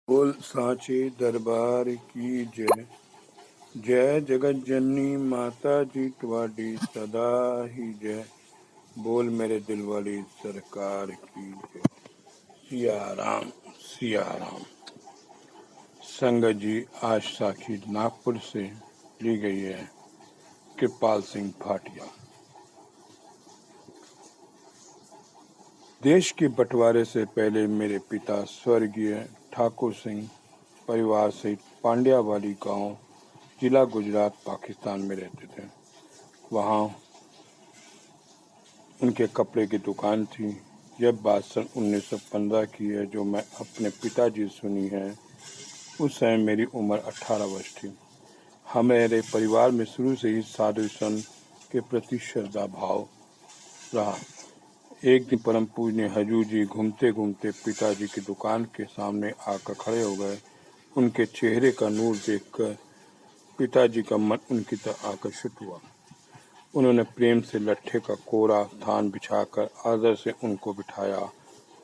बोल सांचे दरबार की जय। जय जगत जननी माता जी तुम्हारी सदा ही जय। बोल मेरे दिल वाली सरकार की जय। सिया राम सिया राम। संगत जी, आज साखी नागपुर से ली गई है। कृपाल सिंह भाटिया। देश के बंटवारे से पहले मेरे पिता स्वर्गीय ठाकुर सिंह परिवार सहित पांड्यावाली गांव, जिला गुजरात, पाकिस्तान में रहते थे। वहाँ उनके कपड़े की दुकान थी। यह बात सन 1915 की है, जो मैं अपने पिताजी से सुनी है। उस समय मेरी उम्र 18 वर्ष थी। हमारे परिवार में शुरू से ही साधु संत के प्रति श्रद्धा भाव रहा। एक दिन परम पूज्य हजूर जी घूमते घूमते पिताजी की दुकान के सामने आकर खड़े हो गए। उनके चेहरे का नूर देखकर पिताजी का मन उनकी तरफ आकर्षित हुआ। उन्होंने प्रेम से लट्ठे का कोरा थान बिछाकर आदर से उनको बिठाया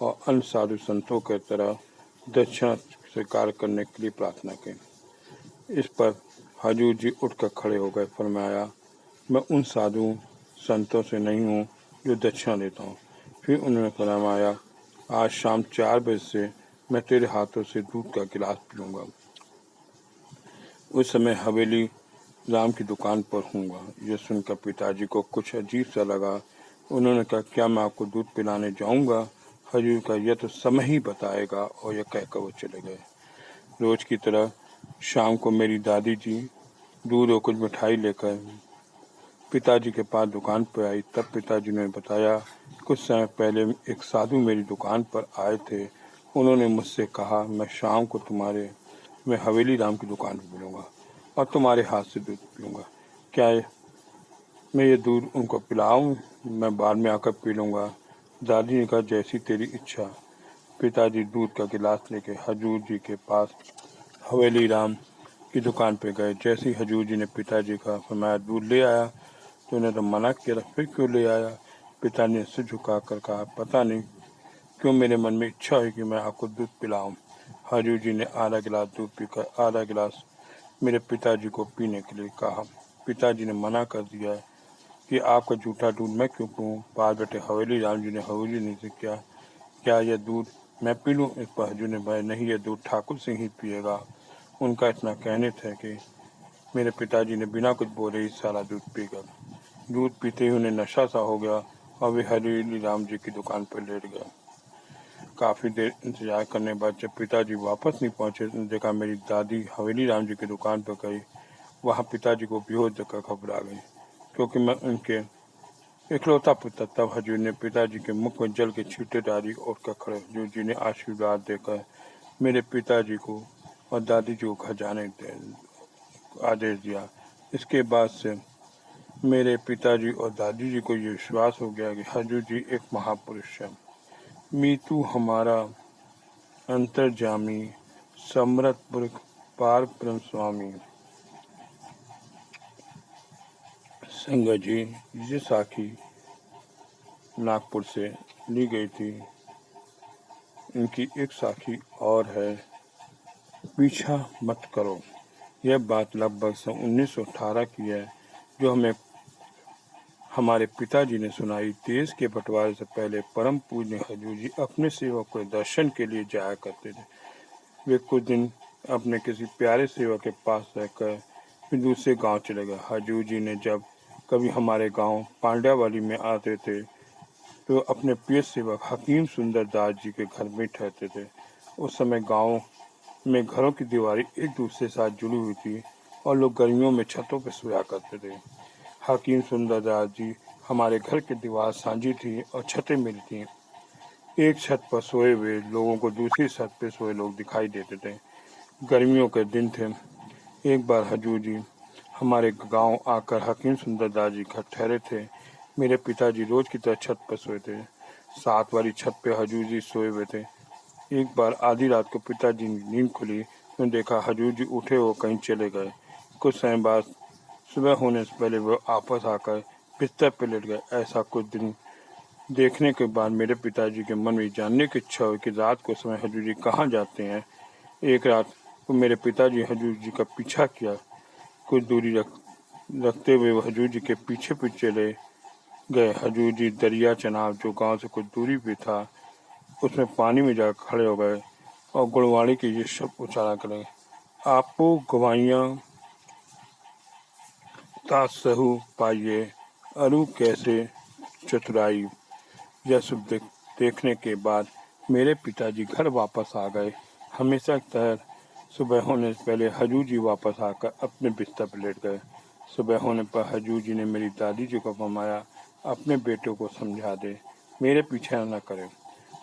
और अन्य साधु संतों की तरह दक्षिणा स्वीकार करने के लिए प्रार्थना की। इस पर हजूर जी उठकर खड़े हो गए। फरमाया, मैं उन साधु संतों से नहीं हूँ जो दक्षिणा देता हूँ। फिर उन्होंने फरमाया, आज शाम 4 बजे से मैं तेरे हाथों से दूध का गिलास पीऊँगा। उस समय हवेली राम की दुकान पर हूँगा। यह सुनकर पिताजी को कुछ अजीब सा लगा। उन्होंने कहा, क्या मैं आपको दूध पिलाने जाऊँगा? हजूर का यह तो समय ही बताएगा। और यह कहकर वो चले गए। रोज की तरह शाम को मेरी दादी जी दूध और कुछ मिठाई लेकर पिताजी के पास दुकान पर आई। तब पिताजी ने बताया, कुछ समय पहले एक साधु मेरी दुकान पर आए थे। उन्होंने मुझसे कहा, मैं हवेली राम की दुकान पर मिलूंगा और तुम्हारे हाथ से दूध पीऊँगा। क्या मैं ये दूध उनको पिलाऊं? मैं बाद में आकर पी लूँगा। दादी ने कहा, जैसी तेरी इच्छा। पिताजी दूध का गिलास लेके हजूर जी के पास हवेली राम की दुकान पर गए। जैसे ही हजूर जी ने पिताजी का फरमाया, दूध ले आया, तो उन्हें तो मना किया, फिर क्यों ले आया? पिता ने सिर झुकाकर कहा, पता नहीं क्यों मेरे मन में इच्छा हुई कि मैं आपको दूध पिलाऊं। हजूर जी ने आधा गिलास दूध पीकर आधा गिलास मेरे पिताजी को पीने के लिए कहा। पिताजी ने मना कर दिया कि आपका जूठा दूध मैं क्यों पीऊँ? बाद बेटे हवेली राम जी ने हवेली नहीं से क्या यह दूध मैं पी लूँ? इस पर हजूर ने भाई नहीं, यह दूध ठाकुर सिंह ही पिएगा। उनका इतना कहने थे कि मेरे पिताजी ने बिना कुछ बोले ही सारा दूध पीकर दूध पीते ही उन्हें नशा सा हो गया और वे हवेली राम जी की दुकान पर लेट गए। काफ़ी देर इंतजार करने के बाद जब पिताजी वापस नहीं पहुंचे, तो देखा मेरी दादी हवेली राम जी की दुकान पर गई। वहां पिताजी को बेहोश देखकर घबरा गई, क्योंकि मैं उनके इकलौता पुत्र। तब हजूर ने पिताजी के मुख में जल के छींटे डाली और उठकर खड़े। हजूर जी ने आशीर्वाद देकर मेरे पिताजी को और दादी जी को घर जाने आदेश दिया। इसके बाद से मेरे पिताजी और दादी जी को ये विश्वास हो गया कि हजूर जी एक महापुरुष है। मीतू हमारा अंतर्जामी, समृत पुरख पार ब्रह्म स्वामी। संगत जी, ये साखी नागपुर से ली गई थी। इनकी एक साखी और है, पीछा मत करो। यह बात लगभग सन 1918 की है, जो हमारे पिताजी ने सुनाई। देश के बंटवारे से पहले परम पूज्य हजूर जी अपने सेवक को दर्शन के लिए जाया करते थे। वे कुछ दिन अपने किसी प्यारे सेवक के पास रहकर फिर दूसरे गांव चले गए। हजूर जी ने जब कभी हमारे गांव पांड्यावाली में आते थे, तो अपने प्रिय सेवक हकीम सुंदर दास जी के घर में ठहरते थे। उस समय गांव में घरों की दीवारें एक दूसरे के साथ जुड़ी हुई थी और लोग गर्मियों में छतों पर सोया करते थे। हकीम सुंदरदास जी हमारे घर की दीवार साझी थी और छतें मिली थी। एक छत पर सोए हुए लोगों को दूसरी छत पर सोए लोग दिखाई देते थे। गर्मियों के दिन थे। एक बार हजूर जी हमारे गांव आकर हकीम सुंदरदास जी घर ठहरे थे। मेरे पिताजी रोज की तरह छत पर सोए थे। 7 वाली छत पर हजूर जी सोए हुए थे। एक बार आधी रात को पिताजी की नींद खुली तो देखा हजूर जी उठे और कहीं चले गए। कुछ समय बाद सुबह होने से पहले वह वापस आकर बिस्तर पर लेट गए। ऐसा कुछ दिन देखने के बाद मेरे पिताजी के मन में जानने की इच्छा हुई कि रात को समय हजूर जी कहाँ जाते हैं। एक रात को मेरे पिताजी हजूर जी का पीछा किया। कुछ दूरी रखते हुए वो हजूर जी के पीछे पीछे चले गए। हजूर जी दरिया चनाब, जो गांव से कुछ दूरी पे था, उसमें पानी में जाकर खड़े हो गए और गुणवाणी के ये शब्द उच्चारण करें, आपो गवाइयाँ तासहु पाइये, अरु कैसे चतुराई। यह सब देखने के बाद मेरे पिताजी घर वापस आ गए। हमेशा की तरह सुबह होने से पहले हजूर जी वापस आकर अपने बिस्तर पर लेट गए। सुबह होने पर हजूर जी ने मेरी दादी जी को फरमाया, अपने बेटों को समझा दे, मेरे पीछे न करें।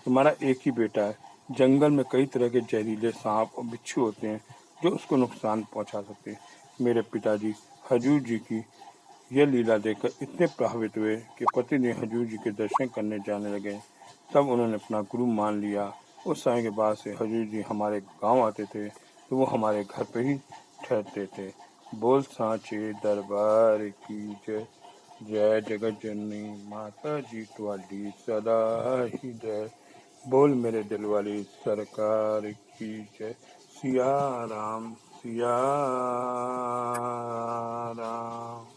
तुम्हारा एक ही बेटा है। जंगल में कई तरह के जहरीले सांप और बिच्छू होते हैं जो उसको नुकसान पहुंचा सकते हैं। मेरे पिताजी हजूर जी की यह लीला देखकर इतने प्रभावित हुए कि प्रतिदिन हजूर जी के दर्शन करने जाने लगे। तब उन्होंने अपना गुरु मान लिया। उस समय के बाद से हजूर जी हमारे गांव आते थे तो वो हमारे घर पे ही ठहरते थे। बोल सांचे दरबार की जय। जय जगत जननी माता जी तुम्हारी सदा ही जय। बोल मेरे दिल वाली सरकार की जय। सिया राम सिया राम।